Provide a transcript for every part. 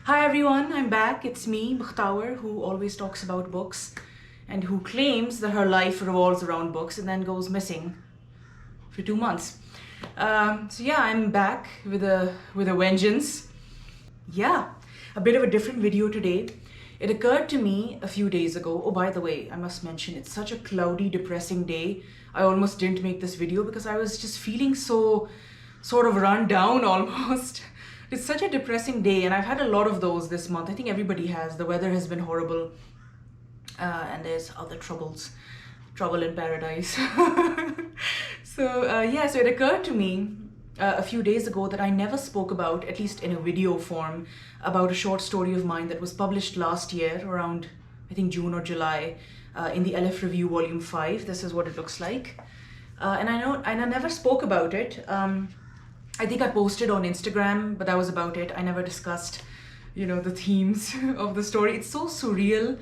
Hi everyone, I'm back. It's me, Mukhtaar, who always talks about books and who claims that her life revolves around books and then goes missing for 2 months. So yeah, I'm back with a vengeance. Yeah, a bit of a different video today. It occurred to me a few days ago. Oh, by the way, I must mention it's such a cloudy, depressing day. I almost didn't make this video because I was just feeling so sort of run down almost. It's such a depressing day, and I've had a lot of those this month. I think everybody has. The weather has been horrible, and there's other trouble in paradise. So it occurred to me a few days ago that I never spoke about, at least in a video form, about a short story of mine that was published last year around, I think, June or July, in the Aleph Review Vol.5. This is what it looks like. And I never spoke about it. I think I posted on Instagram, but that was about it. I never discussed, the themes of the story. It's so surreal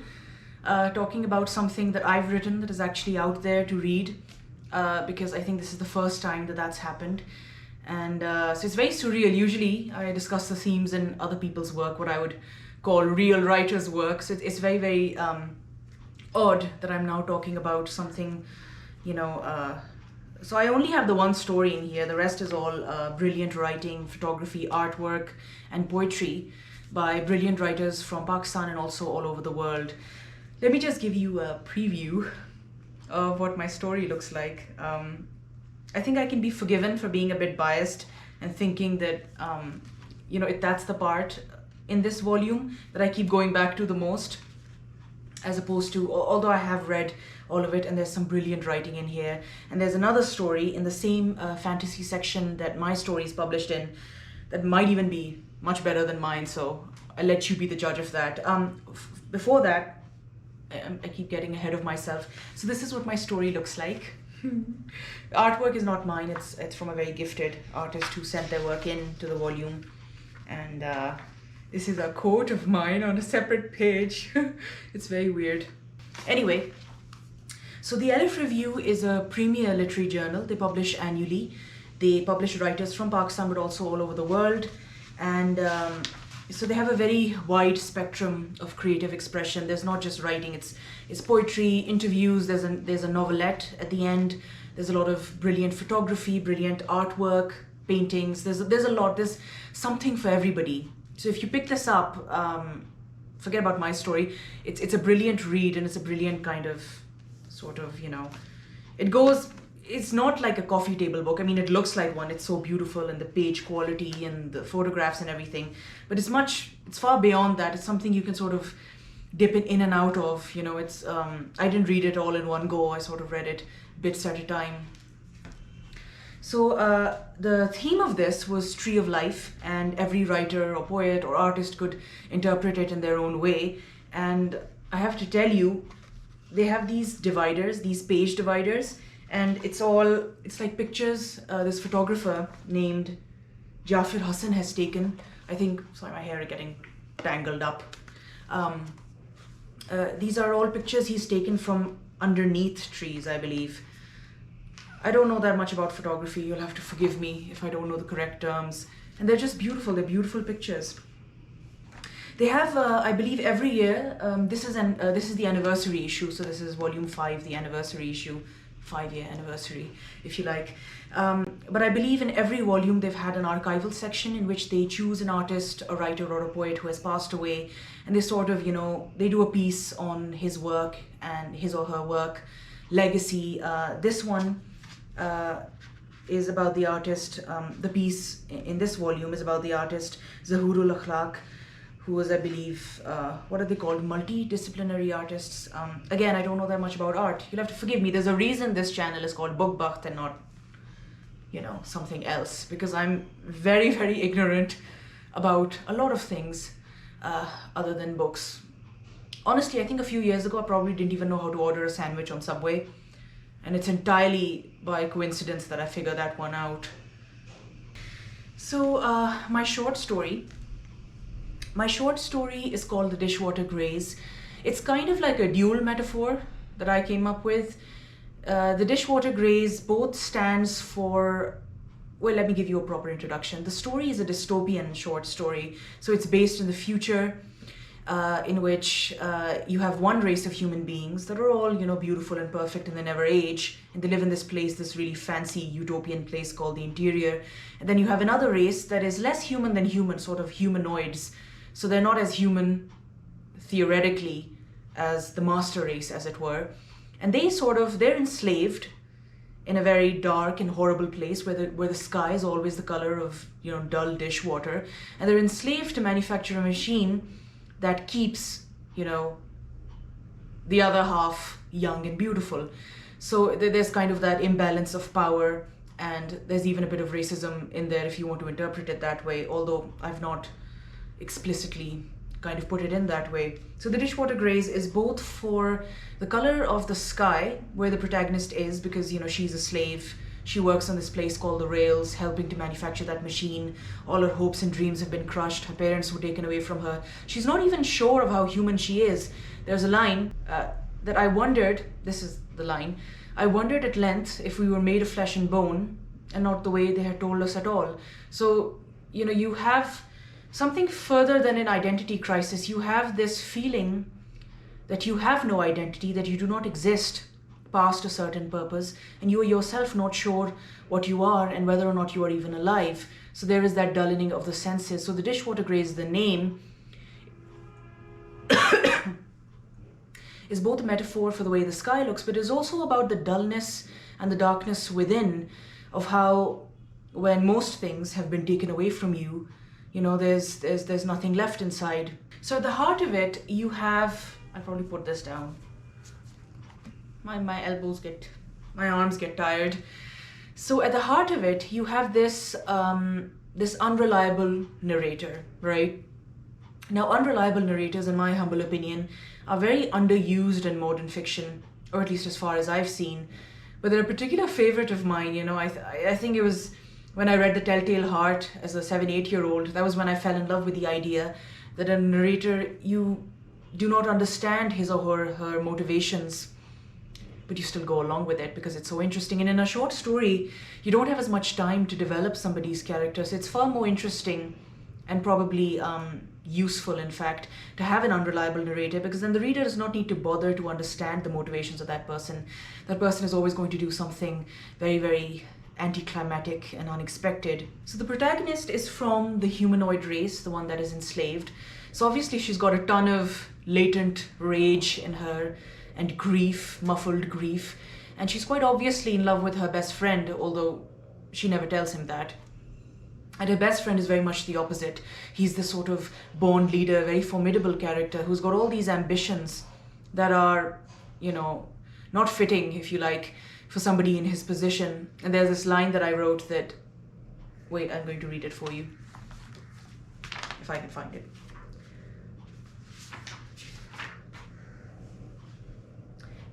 talking about something that I've written that is actually out there to read, because I think this is the first time that that's happened. And so it's very surreal. Usually I discuss the themes in other people's work, what I would call real writers' work. So it's very, very odd that I'm now talking about something, so I only have the one story in here. The rest is all brilliant writing, photography, artwork, and poetry by brilliant writers from Pakistan and also all over the world. Let me just give you a preview of what my story looks like. I think I can be forgiven for being a bit biased and thinking that, that's the part in this volume that I keep going back to the most, as opposed to, although I have read all of it and there's some brilliant writing in here. And there's another story in the same fantasy section that my story is published in that might even be much better than mine, so I'll let you be the judge of that. Before that, I keep getting ahead of myself. So this is what my story looks like. The artwork is not mine, it's from a very gifted artist who sent their work in to the volume. And this is a quote of mine on a separate page. It's very weird. Anyway, so the Aleph Review is a premier literary journal. They publish annually. They publish writers from Pakistan but also all over the world. And so they have a very wide spectrum of creative expression. There's not just writing, it's poetry, interviews, there's a novelette at the end. There's a lot of brilliant photography, brilliant artwork, paintings. There's a lot, there's something for everybody. So if you pick this up, forget about my story. It's a brilliant read, and it's a brilliant kind of it's not like a coffee table book. I mean, it looks like one. It's so beautiful, and the page quality and the photographs and everything. But it's far beyond that. It's something you can sort of dip in and out of. I didn't read it all in one go. I sort of read it bits at a time. So the theme of this was Tree of Life, and every writer or poet or artist could interpret it in their own way. And I have to tell you, they have these dividers, these page dividers, and it's like pictures this photographer named Jafir Hassan has taken. I think, sorry, my hair is getting tangled up. These are all pictures he's taken from underneath trees, I believe. I don't know that much about photography. You'll have to forgive me if I don't know the correct terms. And they're just beautiful. They're beautiful pictures. They have, I believe, every year. This is the anniversary issue. So this is Volume 5, the anniversary issue, 5-year anniversary, if you like. But I believe in every volume they've had an archival section in which they choose an artist, a writer, or a poet who has passed away, and they sort of, they do a piece on his work and his or her work, legacy. This one is about the artist. The piece in this volume is about the artist Zahurul Akhlaq, who was, I believe, what are they called? Multidisciplinary artists. Again, I don't know that much about art. You'll have to forgive me. There's a reason this channel is called Bookbakht and not, something else, because I'm very, very ignorant about a lot of things other than books. Honestly, I think a few years ago, I probably didn't even know how to order a sandwich on Subway. And it's entirely by coincidence that I figured that one out. So my short story is called The Dishwater Grays. It's kind of like a dual metaphor that I came up with. The Dishwater Grays both stands for well, let me give you a proper introduction. The story is a dystopian short story, so it's based in the future, in which you have one race of human beings that are all, beautiful and perfect, and they never age, and they live in this place, this really fancy utopian place called the Interior. And then you have another race that is less human than human, sort of humanoids. So they're not as human, theoretically, as the master race, as it were. And they're enslaved in a very dark and horrible place where the sky is always the color of, dull dishwater. And they're enslaved to manufacture a machine that keeps, the other half young and beautiful. So there's kind of that imbalance of power, and there's even a bit of racism in there if you want to interpret it that way, although I've not explicitly kind of put it in that way. So the dishwater grays is both for the color of the sky where the protagonist is, because she's a slave. She works on this place called the Rails, helping to manufacture that machine. All her hopes and dreams have been crushed. Her parents were taken away from her. She's not even sure of how human she is. There's a line that I wondered, this is the line, I wondered at length if we were made of flesh and bone and not the way they had told us at all. So, you have something further than an identity crisis. You have this feeling that you have no identity, that you do not exist past a certain purpose, and you are yourself not sure what you are and whether or not you are even alive. So there is that dulling of the senses. So the dishwater grays, the name, is both a metaphor for the way the sky looks, but is also about the dullness and the darkness within, of how when most things have been taken away from you, there's nothing left inside. So at the heart of it, you have, I'll probably put this down. My arms get tired. So at the heart of it, you have this unreliable narrator, right? Now, unreliable narrators, in my humble opinion, are very underused in modern fiction, or at least as far as I've seen. But they're a particular favorite of mine. I think it was when I read The Telltale Heart as a 7-8-year-old, that was when I fell in love with the idea that a narrator, you do not understand his or her motivations, but you still go along with it because it's so interesting. And in a short story, you don't have as much time to develop somebody's character. So it's far more interesting and probably useful, in fact, to have an unreliable narrator, because then the reader does not need to bother to understand the motivations of that person. That person is always going to do something very, very anticlimactic and unexpected. So the protagonist is from the humanoid race, the one that is enslaved. So obviously she's got a ton of latent rage in her, and grief, muffled grief. And she's quite obviously in love with her best friend, although she never tells him that. And her best friend is very much the opposite. He's this sort of born leader, very formidable character who's got all these ambitions that are, not fitting, if you like, for somebody in his position. And there's this line that I wrote that, wait, I'm going to read it for you, if I can find it.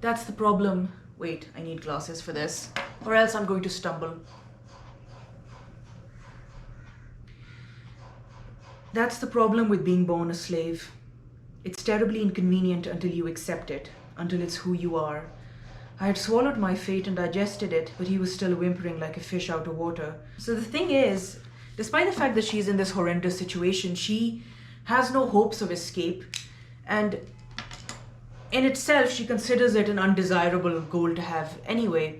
That's the problem. Wait, I need glasses for this, or else I'm going to stumble. That's the problem with being born a slave. It's terribly inconvenient until you accept it, until it's who you are. I had swallowed my fate and digested it, but he was still whimpering like a fish out of water. So the thing is, despite the fact that she's in this horrendous situation, she has no hopes of escape, and in itself, she considers it an undesirable goal to have anyway.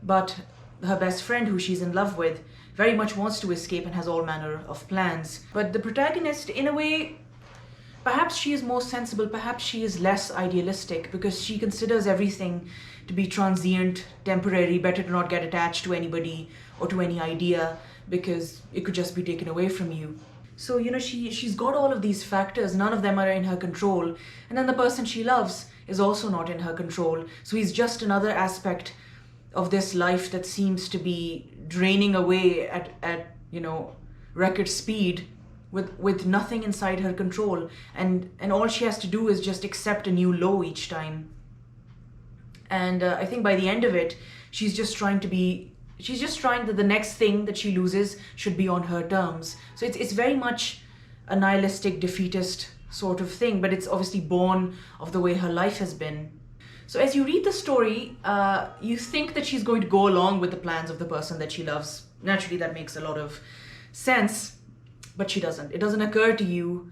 But her best friend, who she's in love with, very much wants to escape and has all manner of plans. But the protagonist, in a way, perhaps she is more sensible, perhaps she is less idealistic, because she considers everything to be transient, temporary, better to not get attached to anybody or to any idea, because it could just be taken away from you. So, she's got all of these factors, none of them are in her control. And then the person she loves is also not in her control. So he's just another aspect of this life that seems to be draining away at record speed with nothing inside her control. And all she has to do is just accept a new low each time. And I think by the end of it, she's just trying that the next thing that she loses should be on her terms. So it's very much a nihilistic, defeatist sort of thing, but it's obviously born of the way her life has been. So as you read the story, you think that she's going to go along with the plans of the person that she loves, Naturally, that makes a lot of sense, but she doesn't. It doesn't occur to you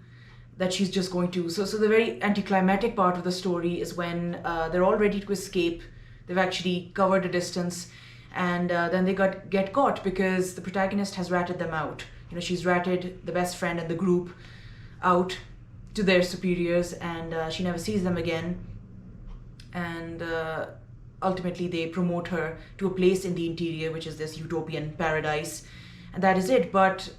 that she's just going to. So the very anticlimactic part of the story is when they're all ready to escape. They've actually covered a distance, and then they get caught because the protagonist has ratted them out. She's ratted the best friend in the group out to their superiors, and she never sees them again. And ultimately, they promote her to a place in the interior, which is this utopian paradise, and that is it. But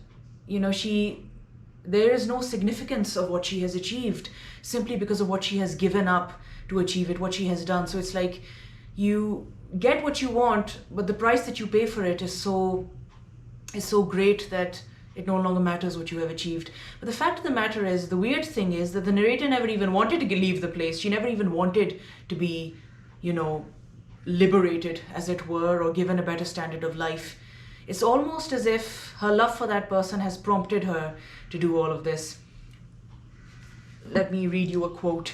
there is no significance of what she has achieved simply because of what she has given up to achieve it, what she has done. So it's like you get what you want, but the price that you pay for it is so great that it no longer matters what you have achieved. But the fact of the matter is, the weird thing is that the narrator never even wanted to leave the place. She never even wanted to be, liberated, as it were, or given a better standard of life. It's almost as if her love for that person has prompted her to do all of this. Let me read you a quote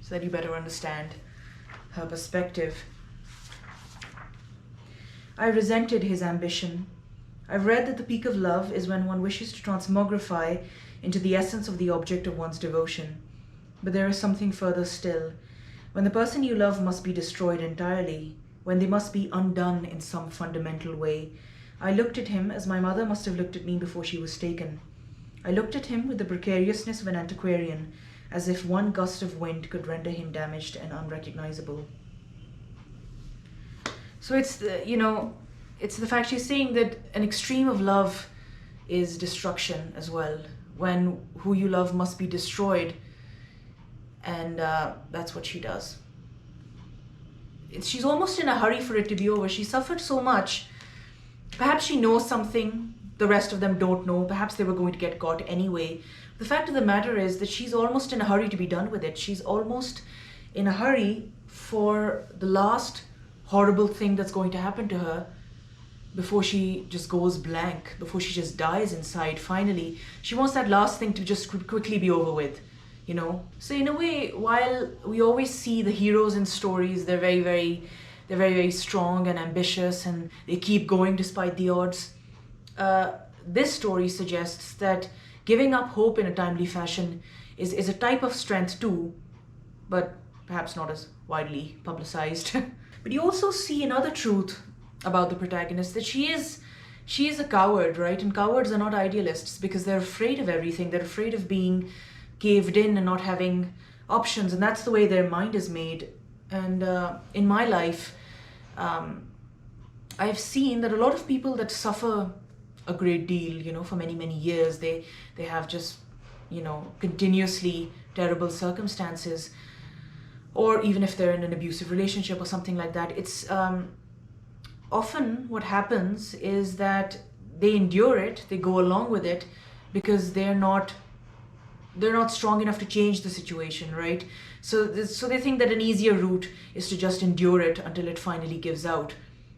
so that you better understand her perspective. I resented his ambition. I've read that the peak of love is when one wishes to transmogrify into the essence of the object of one's devotion. But there is something further still. When the person you love must be destroyed entirely, when they must be undone in some fundamental way. I looked at him as my mother must have looked at me before she was taken. I looked at him with the precariousness of an antiquarian, as if one gust of wind could render him damaged and unrecognizable. So it's the fact she's saying that an extreme of love is destruction as well, when who you love must be destroyed, and that's what she does. She's almost in a hurry for it to be over. She suffered so much. Perhaps she knows something the rest of them don't know. Perhaps they were going to get caught anyway. The fact of the matter is that she's almost in a hurry to be done with it. She's almost in a hurry for the last horrible thing that's going to happen to her before she just goes blank, before she just dies inside finally. She wants that last thing to just quickly be over with, So in a way, while we always see the heroes in stories, they're very, very strong and ambitious, and they keep going despite the odds. This story suggests that giving up hope in a timely fashion is a type of strength too, but perhaps not as widely publicized. But you also see another truth about the protagonist, that she is a coward, right? And cowards are not idealists because they're afraid of everything. They're afraid of being caved in and not having options, and that's the way their mind is made. And in my life, I've seen that a lot of people that suffer a great deal, for many years, they have just, continuously terrible circumstances, or even if they're in an abusive relationship or something like that. It's often what happens is that they endure it, they go along with it because they're not strong enough to change the situation, right? So they think that an easier route is to just endure it until it finally gives out,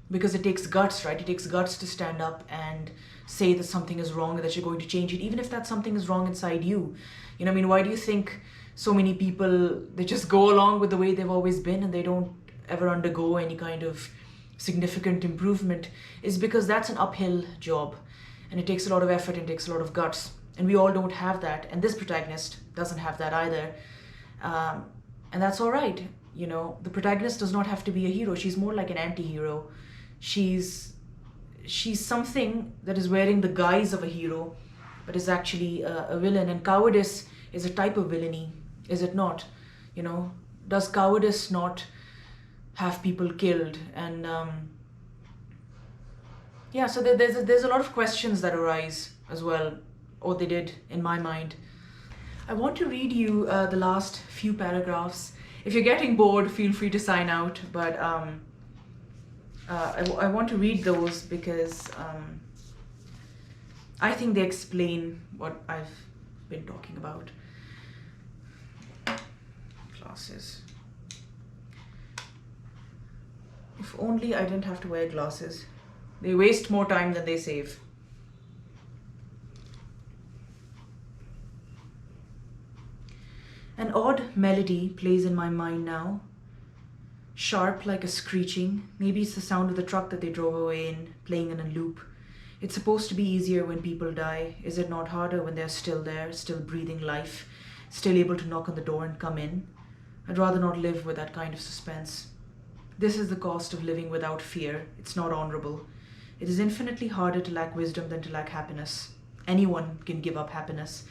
because it takes guts, right? It takes guts to stand up and say that something is wrong and that you're going to change it, even if that something is wrong inside you. Why do you think so many people, they just go along with the way they've always been and they don't ever undergo any kind of significant improvement? Is because that's an uphill job, and it takes a lot of effort and takes a lot of guts. And we all don't have that, and this protagonist doesn't have that either. And that's all right. The protagonist does not have to be a hero. She's more like an anti-hero. She's something that is wearing the guise of a hero, but is actually a villain. And cowardice is a type of villainy, is it not? Does cowardice not have people killed? And so there's a lot of questions that arise as well, or they did in my mind. I want to read you the last few paragraphs. If you're getting bored, feel free to sign out, but I want to read those because I think they explain what I've been talking about. Glasses. If only I didn't have to wear glasses. They waste more time than they save. An odd melody plays in my mind now. sharp like a screeching. Maybe it's the sound of the truck that they drove away in, playing in a loop. It's supposed to be easier when people die. Is it not harder when they're still there, still breathing life, still able to knock on the door and come in? I'd rather not live with that kind of suspense. This is the cost of living without fear. It's not honorable. It is infinitely harder to lack wisdom than to lack happiness. Anyone can give up happiness,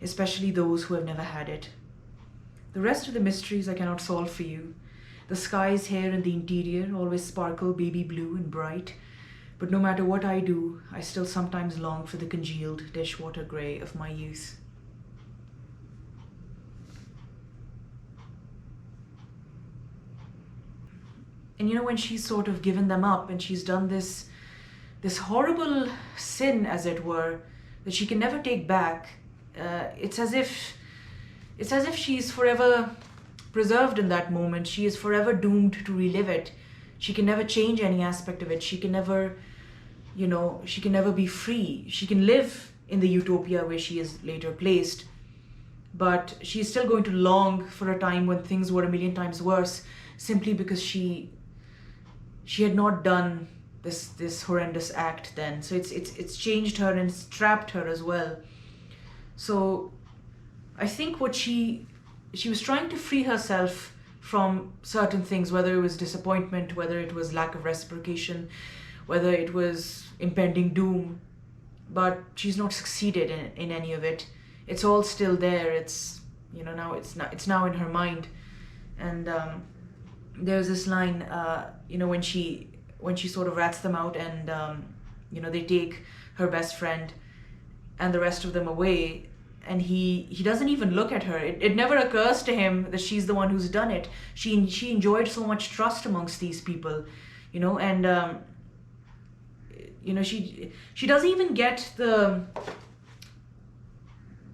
especially those who have never had it. The rest of the mysteries I cannot solve for you. The skies here in the interior always sparkle baby blue and bright, but no matter what I do, I still sometimes long for the congealed dishwater grey of my youth. And when she's sort of given them up and she's done this horrible sin, as it were, that she can never take back, it's as if she's forever preserved in that moment. She is forever doomed to relive it. She can never change any aspect of it. She can never, she can never be free. She can live in the utopia where she is later placed, but she's still going to long for a time when things were a million times worse, simply because she had not done this horrendous act then. So it's changed her and it's trapped her as well. So I think what she was trying to free herself from certain things, whether it was disappointment, whether it was lack of reciprocation, whether it was impending doom, but she's not succeeded in any of it. It's all still there. It's now it's now in her mind. And there's this line, when she sort of rats them out, and they take her best friend and the rest of them away, and he doesn't even look at her. It never occurs to him that she's the one who's done it. She enjoyed so much trust amongst these people, and she doesn't even get the,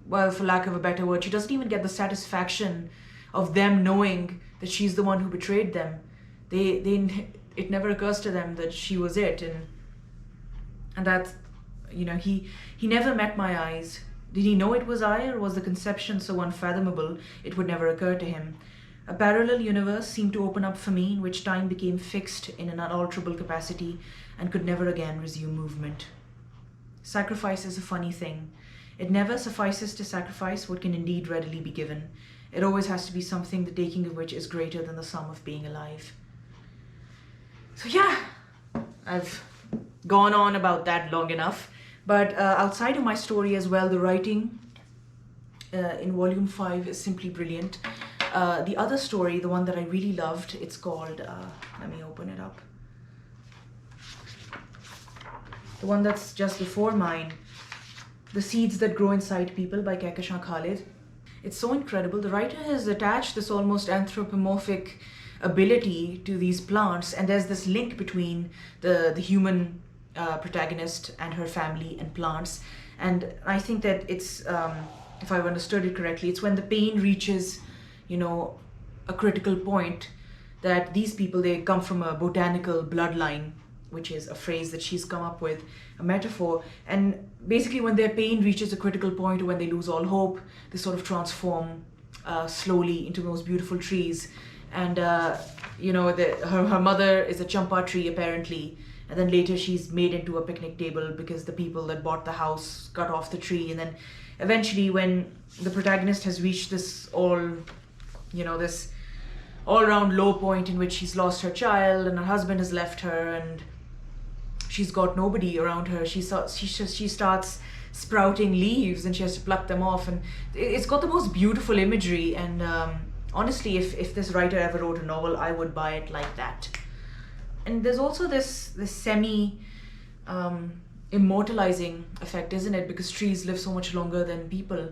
well, for lack of a better word, she doesn't even get the satisfaction of them knowing that she's the one who betrayed them. It never occurs to them that she was it, and that he never met my eyes. Did he know it was I, or was the conception so unfathomable it would never occur to him? A parallel universe seemed to open up for me, in which time became fixed in an unalterable capacity and could never again resume movement. Sacrifice is a funny thing. It never suffices to sacrifice what can indeed readily be given. It always has to be something the taking of which is greater than the sum of being alive. So yeah, I've gone on about that long enough. But outside of my story as well, the writing in Volume 5 is simply brilliant. The other story, the one that I really loved, it's called, let me open it up. The one that's just before mine, The Seeds That Grow Inside People by Kehkashan Khalid. It's so incredible. The writer has attached this almost anthropomorphic ability to these plants, and there's this link between the human protagonist and her family and plants. And I think that it's, if I've understood it correctly, it's when the pain reaches, a critical point, that these people, they come from a botanical bloodline, which is a phrase that she's come up with, a metaphor. And basically when their pain reaches a critical point, or when they lose all hope, they sort of transform slowly into those beautiful trees. And her mother is a champa tree apparently, and then later she's made into a picnic table because the people that bought the house cut off the tree. And then eventually, when the protagonist has reached this this all-round low point in which she's lost her child and her husband has left her and she's got nobody around her, she starts sprouting leaves and she has to pluck them off. And it's got the most beautiful imagery. And honestly, if this writer ever wrote a novel, I would buy it like that. And there's also this semi immortalizing effect, isn't it? Because trees live so much longer than people.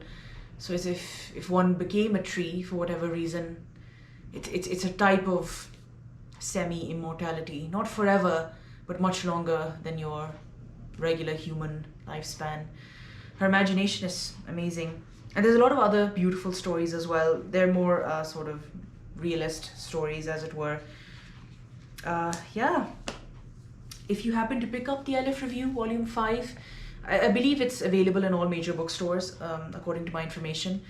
So as if one became a tree for whatever reason, it's a type of semi-immortality. Not forever, but much longer than your regular human lifespan. Her imagination is amazing. And there's a lot of other beautiful stories as well. They're more sort of realist stories, as it were. Yeah. If you happen to pick up the Aleph Review, Volume 5, I believe it's available in all major bookstores, according to my information.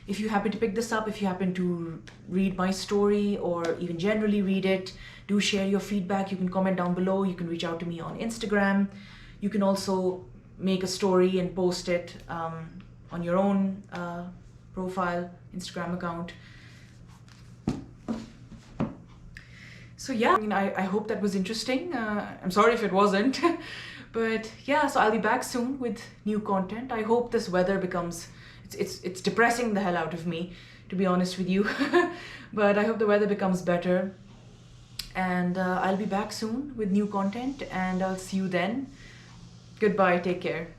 If you happen to pick this up, if you happen to read my story or even generally read it, do share your feedback. You can comment down below. You can reach out to me on Instagram. You can also make a story and post it on your own profile, Instagram account. So yeah, I mean, I hope that was interesting. I'm sorry if it wasn't. But yeah, so I'll be back soon with new content. I hope this weather becomes, it's depressing the hell out of me, to be honest with you. But I hope the weather becomes better. And I'll be back soon with new content, and I'll see you then. Goodbye, take care.